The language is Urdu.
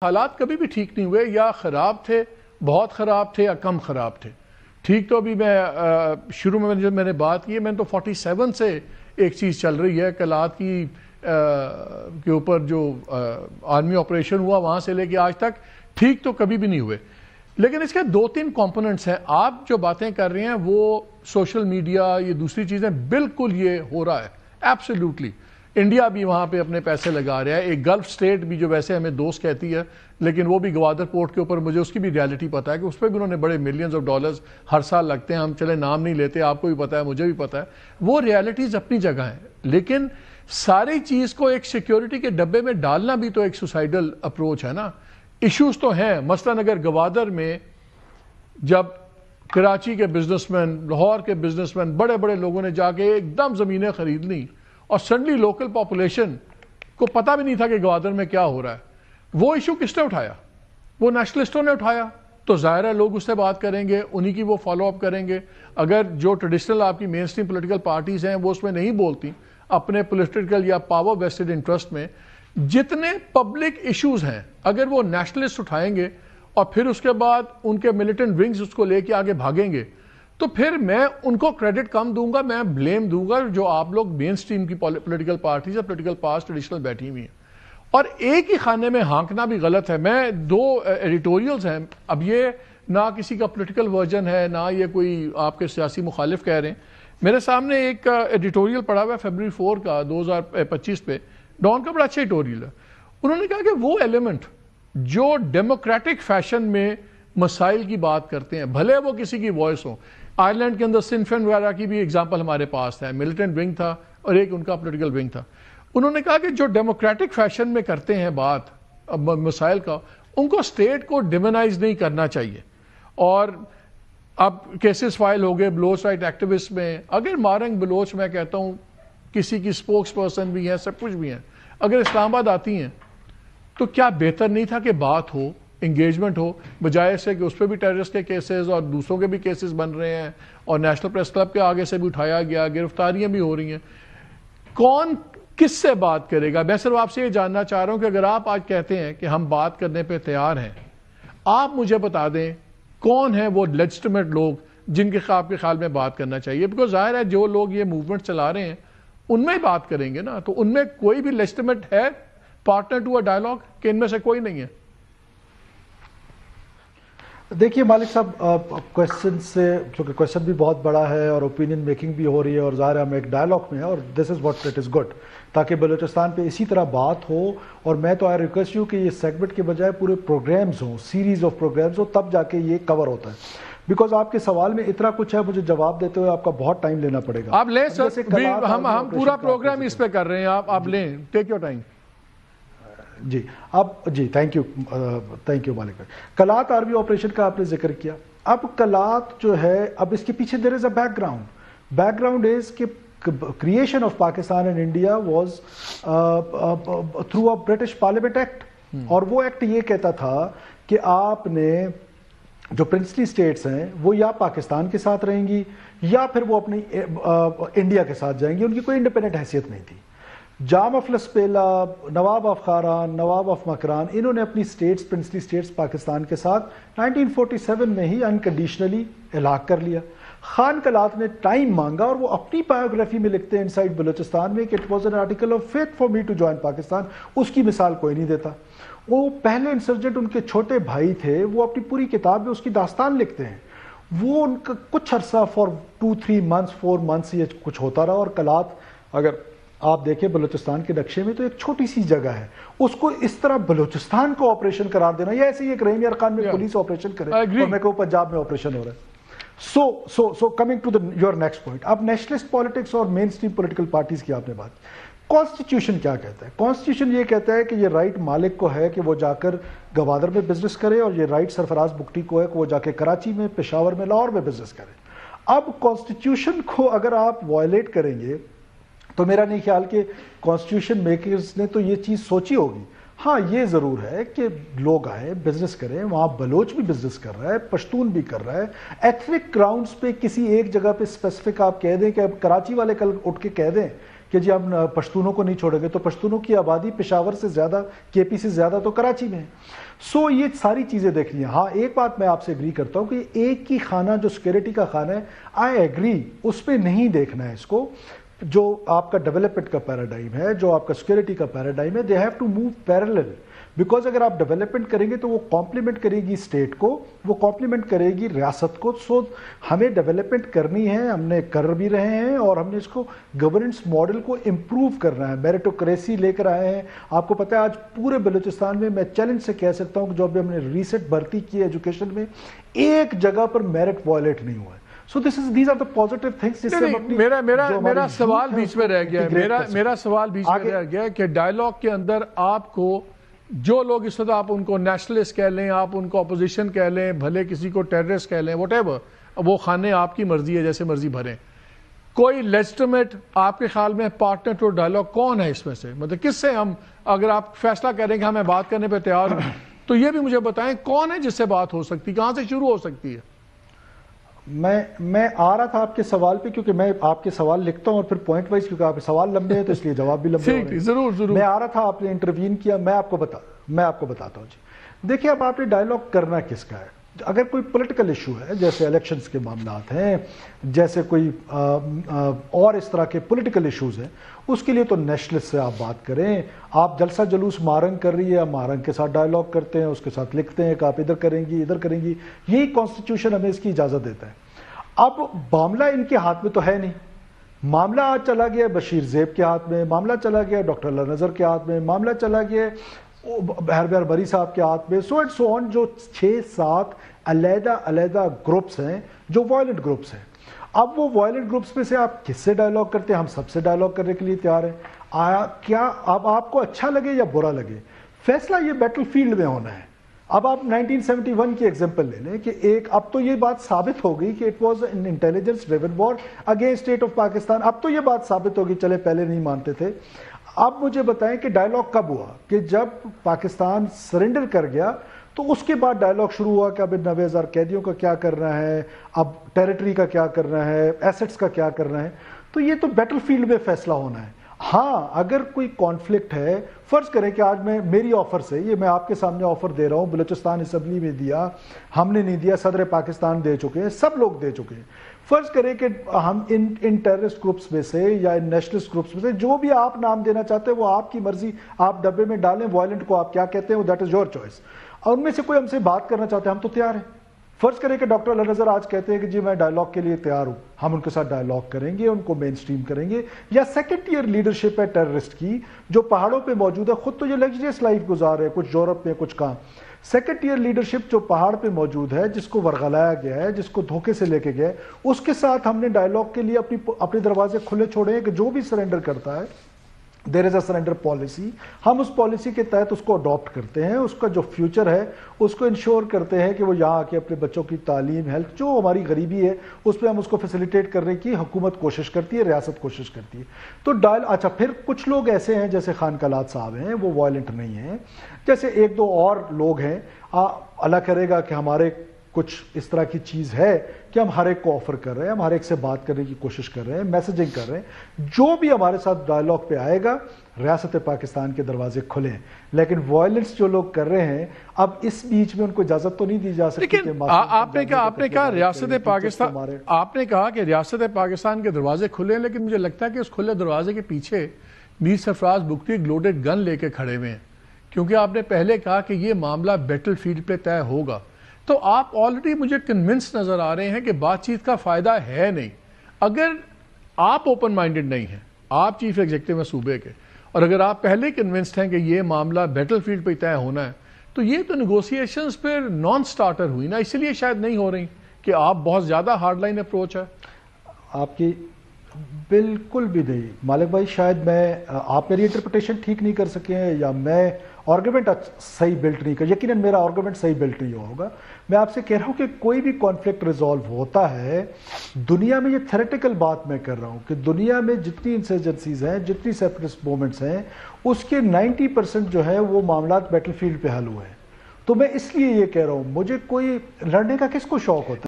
حالات کبھی بھی ٹھیک نہیں ہوئے، یا خراب تھے، بہت خراب تھے، یا کم خراب تھے. ٹھیک تو ابھی میں شروع میں جب میں نے بات کی ہے، میں تو 47 سے ایک چیز چل رہی ہے کلات کی کے اوپر جو آرمی آپریشن ہوا وہاں سے لے کے آج تک ٹھیک تو کبھی بھی نہیں ہوئے. لیکن اس کے 2-3 کمپوننٹس ہیں. آپ جو باتیں کر رہے ہیں وہ سوشل میڈیا، یہ دوسری چیزیں، بالکل یہ ہو رہا ہے ایبسلیوٹلی. انڈیا بھی وہاں پہ اپنے پیسے لگا رہا ہے. ایک گلف سٹیٹ بھی جو ویسے ہمیں دوست کہتی ہے لیکن وہ بھی گوادر پورٹ کے اوپر، مجھے اس کی بھی ریالٹی پتا ہے کہ اس پہ بھی انہوں نے بڑے ملینز آف ڈالرز ہر سال لگتے ہیں. ہم چلے نام نہیں لیتے، آپ کو بھی پتا ہے، مجھے بھی پتا ہے. وہ ریالٹیز اپنی جگہ ہیں، لیکن ساری چیز کو ایک سیکیورٹی کے ڈبے میں ڈالنا بھی تو ایک سوسائڈل اپروچ ہے نا. ایشوز تو ہیں. مثلاً اگر گوادر میں جب کراچی کے بزنس مین، لاہور کے بزنس مین، بڑے بڑے لوگوں نے جا کے ایک دم زمینیں خرید لیں اور سڈنلی لوکل پاپولیشن کو پتہ بھی نہیں تھا کہ گوادر میں کیا ہو رہا ہے، وہ ایشو کس نے اٹھایا؟ وہ نیشنلسٹوں نے اٹھایا. تو ظاہر ہے لوگ اس سے بات کریں گے، انہی کی وہ فالو اپ کریں گے. اگر جو ٹریڈیشنل آپ کی مین اسٹریم پولیٹیکل پارٹیز ہیں وہ اس میں نہیں بولتی، اپنے پولیٹیکل یا پاور ویسٹڈ انٹرسٹ میں جتنے پبلک ایشوز ہیں اگر وہ نیشنلسٹ اٹھائیں گے اور پھر اس کے بعد ان کے ملیٹنٹ ونگز اس کو لے کے آگے بھاگیں گے، تو پھر میں ان کو کریڈٹ کم دوں گا، میں بلیم دوں گا جو آپ لوگ مین اسٹریم کی پولیٹیکل پارٹیز یا پولیٹیکل پارٹیز ٹریڈیشنل بیٹھی ہوئی ہیں. اور ایک ہی خانے میں ہانکنا بھی غلط ہے. میں 2 ایڈیٹوریلز ہیں، اب یہ نہ کسی کا پولیٹیکل ورژن ہے نہ یہ کوئی آپ کے سیاسی مخالف کہہ رہے ہیں. میرے سامنے ایک ایڈیٹوریل پڑا ہوا ہے فیبرری 4 کا 2025 پہ، ڈان کا بڑا اچھا ایڈیٹوریل ہے. انہوں نے کہا کہ وہ ایلیمنٹ جو ڈیموکریٹک فیشن میں مسائل کی بات کرتے ہیں، بھلے وہ کسی کی وائس ہو. آئرلینڈ کے اندر سنفین وغیرہ کی بھی اگزامپل ہمارے پاس ہے، ملیٹنٹ ونگ تھا اور ایک ان کا پولیٹیکل ونگ تھا. انہوں نے کہا کہ جو ڈیموکریٹک فیشن میں کرتے ہیں بات مسائل کا، ان کو اسٹیٹ کو ڈیمونائز نہیں کرنا چاہیے. اور اب کیسز فائل ہو گئے بلوچ رائٹ ایکٹیوسٹ میں. اگر مارنگ بلوچ، میں کہتا ہوں کسی کی سپوکس پرسن بھی ہیں، سب کچھ بھی ہیں، اگر اسلام آباد آتی ہیں تو کیا بہتر نہیں تھا کہ بات ہو، انگیجمنٹ ہو، بجائے سے کہ اس پہ بھی ٹیررسٹ کے کیسز اور دوسروں کے بھی کیسز بن رہے ہیں اور نیشنل پریس کلب کے آگے سے بھی اٹھایا گیا، گرفتاریاں بھی ہو رہی ہیں. کون کس سے بات کرے گا؟ میں صرف آپ سے یہ جاننا چاہ رہا ہوں کہ اگر آپ آج کہتے ہیں کہ ہم بات کرنے پہ تیار ہیں، آپ مجھے بتا دیں کون ہیں وہ لیجٹمیٹ لوگ جن کے آپ کے خیال میں بات کرنا چاہیے. بیکاز ظاہر ہے جو لوگ یہ موومنٹ چلا رہے ہیں ان میں بات کریں گے نا، تو ان میں کوئی بھی لیجٹمیٹ ہے پارٹنر ٹو اے ڈائلاگ کہ ان میں سے کوئی نہیں ہے؟ دیکھیے مالک صاحب، کوشچن سے، چونکہ کوشچن بھی بہت بڑا ہے اور اوپینین میکنگ بھی ہو رہی ہے اور ظاہر ہے ہم ایک ڈائلاگ میں ہے، اور this is what it is good, تاکہ بلوچستان پہ اسی طرح بات ہو. اور میں تو آئی ریکویسٹ یو کہ یہ سیگمنٹ کے بجائے پورے پروگرامز ہوں، سیریز آف پروگرامز ہوں، تب جا کے یہ کور ہوتا ہے. بیکاز آپ کے سوال میں اتنا کچھ ہے، مجھے جواب دیتے ہوئے آپ کا بہت ٹائم لینا پڑے گا. آپ لیں سر، ہم پورا پروگرام اس پہ کر رہے ہیں، آپ لیں، ٹیک یور ٹائم. جی جی تھینک یو مالک بھائی. کلات آرمی آپریشن کا آپ نے ذکر کیا. اب کلات جو ہے، اب اس کے پیچھے دیر از اے بیک گراؤنڈ از کہ creation of Pakistan and India was through a British parliament act. اور وہ ایکٹ یہ کہتا تھا کہ آپ نے جو پرنسلی اسٹیٹس ہیں وہ یا پاکستان کے ساتھ رہیں گی یا پھر وہ اپنی انڈیا کے ساتھ جائیں گی. ان کی کوئی انڈیپینڈنٹ حیثیت نہیں تھی. Jam of Lasbela, Nawab of Kharan, Nawab of Makran, انہوں نے اپنی اسٹیٹس، پرنسلی اسٹیٹس پاکستان کے ساتھ 1947 میں ہی انکنڈیشنلی الحاق کر لیا. خان کلات نے ٹائم مانگا اور وہ اپنی بایوگرافی میں لکھتے ہیں انسائڈ بلوچستان میں کہ it was an article of faith for me to join Pakistan. اس کی مثال کوئی نہیں دیتا. وہ پہلے انسرجنٹ ان کے چھوٹے بھائی تھے، وہ اپنی پوری کتاب میں اس کی داستان لکھتے ہیں. وہ ان کا کچھ عرصہ فار 2-3 months 4 months یہ کچھ ہوتا رہا. اور کلات اگر آپ دیکھیں بلوچستان کے نقشے میں تو ایک چھوٹی سی جگہ ہے، اس کو اس طرح بلوچستان کو آپریشن قرار دینا، یا ایسے ہی ایک رحیم یار خان میں پولیس آپریشن کرے اور میں کہوں پنجاب میں آپریشن ہو رہا ہے. So coming to your next point. اب نیشنلسٹ پالیٹکس اور مین اسٹریم پولیٹیکل پارٹیز کی آپ نے بات. کانسٹیٹیوشن کیا کہتا ہے؟ کانسٹیٹیوشن یہ کہتا ہے کہ یہ رائٹ مالک کو ہے کہ وہ جا کر گوادر میں بزنس کرے، اور یہ رائٹ سرفراز بگٹی کو ہے کہ وہ جا کے کراچی میں، پشاور میں، لاہور میں بزنس کرے. اب کانسٹیٹیوشن کو اگر آپ وائلیٹ کریں گے تو میرا نہیں خیال کہ کانسٹیٹیوشن میکرز نے تو یہ چیز سوچی ہوگی. ہاں یہ ضرور ہے کہ لوگ آئے بزنس کریں، وہاں بلوچ بھی بزنس کر رہا ہے، پشتون بھی کر رہا ہے. ایتھنک گراؤنڈز پہ کسی ایک جگہ پہ اسپیسیفک آپ کہہ دیں کہ اب کراچی والے کل اٹھ کے کہہ دیں کہ جی ہم پشتونوں کو نہیں چھوڑیں گے، تو پشتونوں کی آبادی پشاور سے زیادہ، کے پی سے زیادہ تو کراچی میں ہے. سو یہ ساری چیزیں دیکھنی ہیں. ہاں ایک بات میں آپ سے ایگری کرتا ہوں کہ ایک ہی خانہ جو سیکورٹی کا خانہ ہے، آئی ایگری، اس پہ نہیں دیکھنا ہے اس کو. جو آپ کا ڈیولپمنٹ کا پیراڈائم ہے، جو آپ کا سیکورٹی کا پیراڈائم ہے، they have to move parallel. Because اگر آپ ڈیولپمنٹ کریں گے تو وہ کمپلیمنٹ کرے گی اسٹیٹ کو، وہ کمپلیمنٹ کرے گی ریاست کو. سو ہمیں ڈیولپمنٹ کرنی ہے، ہم نے کر بھی رہے ہیں، اور ہم نے اس کو گورننس ماڈل کو امپروو کرنا ہے. میریٹوکریسی لے کر آئے ہیں. آپ کو پتہ ہے آج پورے بلوچستان میں چیلنج سے کہہ سکتا ہوں کہ جو ابھی ہم نے ریسنٹ بھرتی کی ایجوکیشن میں، ایک جگہ پر میرٹ وائلیٹ نہیں ہوا ہے. So these are the positive things. میرا سوال بیچ میں رہ گیا ہے، میرا سوال بیچ میں رہ گیا ہے کہ ڈائیلاگ کے اندر آپ کو جو لوگ اس وقت، آپ ان کو نیشنلسٹ کہہ لیں، آپ ان کو اپوزیشن کہہ لیں، بھلے کسی کو ٹیررسٹ کہہ لیں، واٹ ایور، وہ خانے آپ کی مرضی ہے، جیسے مرضی بھریں. کوئی لیجٹمیٹ آپ کے خیال میں پارٹنر ٹو ڈائیلاگ کون ہے اس میں سے؟ مطلب کس سے ہم، اگر آپ فیصلہ کریں کہ ہمیں بات کرنے پہ تیار ہوں، تو یہ بھی مجھے بتائیں کون ہے جس سے بات ہو سکتی، کہاں سے شروع ہو سکتی ہے؟ میں آ رہا تھا آپ کے سوال پہ، کیونکہ میں آپ کے سوال لکھتا ہوں اور پھر پوائنٹ وائز، کیونکہ آپ کے سوال لمبے ہیں تو اس لیے جواب بھی لمبے ہو رہے ہیں. ضرور. میں آ رہا تھا، آپ نے انٹروین کیا، میں آپ کو بتاتا ہوں. جی دیکھیں، اب آپ نے ڈائیلاگ کرنا کس کا ہے؟ اگر کوئی پولیٹیکل ایشو ہے، جیسے الیکشنز کے معاملات ہیں، جیسے کوئی اور اس طرح کے پولیٹیکل ایشوز ہیں، اس کے لیے تو نیشنلسٹ سے آپ بات کریں. آپ جلسہ جلوس مارنگ کر رہی ہے، مارنگ کے ساتھ ڈائیلاگ کرتے ہیں، اس کے ساتھ لکھتے ہیں کہ آپ ادھر کریں گی، ادھر کریں گی. یہی کانسٹیٹیوشن ہمیں اس کی اجازت دیتا ہے. اب معاملہ ان کے ہاتھ میں تو ہے نہیں. معاملہ آج چلا گیا بشیر زیب کے ہاتھ میں، معاملہ چلا گیا ڈاکٹر اللہ نذر کے ہاتھ میں، معاملہ چلا گیا بہر بری صاحب کے ہاتھ میں. سو اینڈ سو آن، جو 6-7 علیحدہ گروپس ہیں جو وائلنٹ گروپس ہیں. اب وہ وائلنٹ گروپس میں سے آپ کس سے ڈائیلاگ کرتے ہیں؟ ہم سب سے ڈائیلاگ کرنے کے لیے تیار ہیں. کیا اب آپ کو اچھا لگے یا برا لگے، فیصلہ یہ بیٹل فیلڈ میں ہونا ہے. اب آپ 1971 کی ایگزامپل لے لیں کہ اب تو یہ بات ثابت ہو گئی کہ it was an intelligence driven war against state of Pakistan. اب تو یہ بات ثابت ہوگی، چلے پہلے نہیں مانتے تھے. اب مجھے بتائیں کہ ڈائیلاگ کب ہوا؟ کہ جب پاکستان سرنڈر کر گیا تو اس کے بعد ڈائیلاگ شروع ہوا کہ اب 90,000 قیدیوں کا کیا کرنا ہے، اب ٹیریٹری کا کیا کرنا ہے، ایسٹس کا کیا کرنا ہے. تو یہ تو بیٹل فیلڈ میں فیصلہ ہونا ہے. ہاں اگر کوئی کانفلکٹ ہے، فرض کریں کہ آج میری آفر سے، یہ میں آپ کے سامنے آفر دے رہا ہوں، بلوچستان اسمبلی میں دیا، ہم نے نہیں دیا، صدر پاکستان دے چکے ہیں، سب لوگ دے چکے ہیں. فرض کریں کہ ہم ان ٹیررسٹ گروپس میں سے یا ان نیشنلسٹ گروپس میں سے جو بھی آپ نام دینا چاہتے ہیں وہ آپ کی مرضی، آپ ڈبے میں ڈالیں. وائلنٹ کو آپ کیا کہتے ہیں، دیٹ از یور چوائس. اور ان میں سے کوئی ہم سے بات کرنا چاہتے ہیں، ہم تو تیار ہیں. فرض کریں کہ ڈاکٹر اللہ نذر آج کہتے ہیں کہ جی میں ڈائیلاگ کے لیے تیار ہوں، ہم ان کے ساتھ ڈائیلاگ کریں گے، ان کو مین سٹریم کریں گے. یا سیکنڈ ٹیئر لیڈرشپ ہے ٹیررسٹ کی جو پہاڑوں پہ موجود ہے، خود تو یہ لگژریس لائف گزار ہے، کچھ یورپ میں کچھ کہاں. سیکنڈ ٹیئر لیڈرشپ جو پہاڑ پہ موجود ہے، جس کو ورغلایا گیا ہے، جس کو دھوکے سے لے کے گئے، اس کے ساتھ ہم نے ڈائیلاگ کے لیے اپنے دروازے کھلے چھوڑے ہیں کہ جو بھی سرنڈر کرتا ہے، دیر از اے سرنڈر پالیسی. ہم اس پالیسی کے تحت اس کو اڈاپٹ کرتے ہیں، اس کا جو فیوچر ہے اس کو انشور کرتے ہیں کہ وہ یہاں آ کے اپنے بچوں کی تعلیم، ہیلتھ، جو ہماری غریبی ہے اس پہ ہم اس کو فیسیلیٹیٹ کرنے کی حکومت کوشش کرتی ہے، ریاست کوشش کرتی ہے. تو اچھا پھر کچھ لوگ ایسے ہیں جیسے خان کلات صاحب ہیں، وہ وائلنٹ نہیں ہیں. جیسے 1-2 اور لوگ ہیں، اللہ کرے گا کہ ہمارے کچھ اس طرح کی چیز ہے کہ ہم ہر ایک کو آفر کر رہے ہیں، ہم ہر ایک سے بات کرنے کی کوشش کر رہے ہیں، میسیجنگ کر رہے ہیں. جو بھی ہمارے ساتھ ڈائیلاگ پہ آئے گا، ریاست پاکستان کے دروازے کھلے ہیں. لیکن وائلنس جو لوگ کر رہے ہیں، اب اس بیچ میں ان کو اجازت تو نہیں دی جا سکتی. لیکن آپ نے کہا ریاست پاکستان، آپ نے کہا کہ ریاست پاکستان کے دروازے کھلے ہیں، لیکن مجھے لگتا ہے کہ اس کھلے دروازے کے پیچھے میر سرفراز بگٹی ایک لوڈڈ گن لے کے کھڑے ہوئے ہیں، کیونکہ آپ نے پہلے کہا کہ یہ معاملہ بیٹل فیلڈ پہ طے ہوگا. تو آپ آلریڈی مجھے کنونس نظر آ رہے ہیں کہ بات چیت کا فائدہ ہے نہیں. اگر آپ اوپن مائنڈڈ نہیں ہیں، آپ چیف ایگزیکٹو ہیں صوبے کے، اور اگر آپ پہلے کنونسڈ ہیں کہ یہ معاملہ بیٹل فیلڈ پہ طے ہونا ہے، تو یہ تو نیگوسیشنز پھر نان سٹارٹر ہوئی نا، اس لیے شاید نہیں ہو رہی کہ آپ بہت زیادہ ہارڈ لائن اپروچ ہے آپ کی. بالکل بھی نہیں مالک بھائی، شاید آپ میری انٹرپریٹیشن ٹھیک نہیں کر سکے ہیں، یا میں آرگومنٹ صحیح بلٹ نہیں کر، یقیناً میرا آرگومنٹ صحیح بلٹ نہیں ہوگا. میں آپ سے کہہ رہا ہوں کہ کوئی بھی کانفلکٹ ریزالو ہوتا ہے دنیا میں، یہ تھیریٹیکل بات میں کر رہا ہوں کہ دنیا میں جتنی انسرجنسیز ہیں، جتنی سیپریٹسٹ موومنٹس ہیں، اس کے 90% جو ہے وہ معاملات بیٹل فیلڈ پہ حل ہوئے ہیں. تو میں اس لیے یہ کہہ رہا ہوں، مجھے کوئی لڑنے کا کس کو شوق ہوتا ہے؟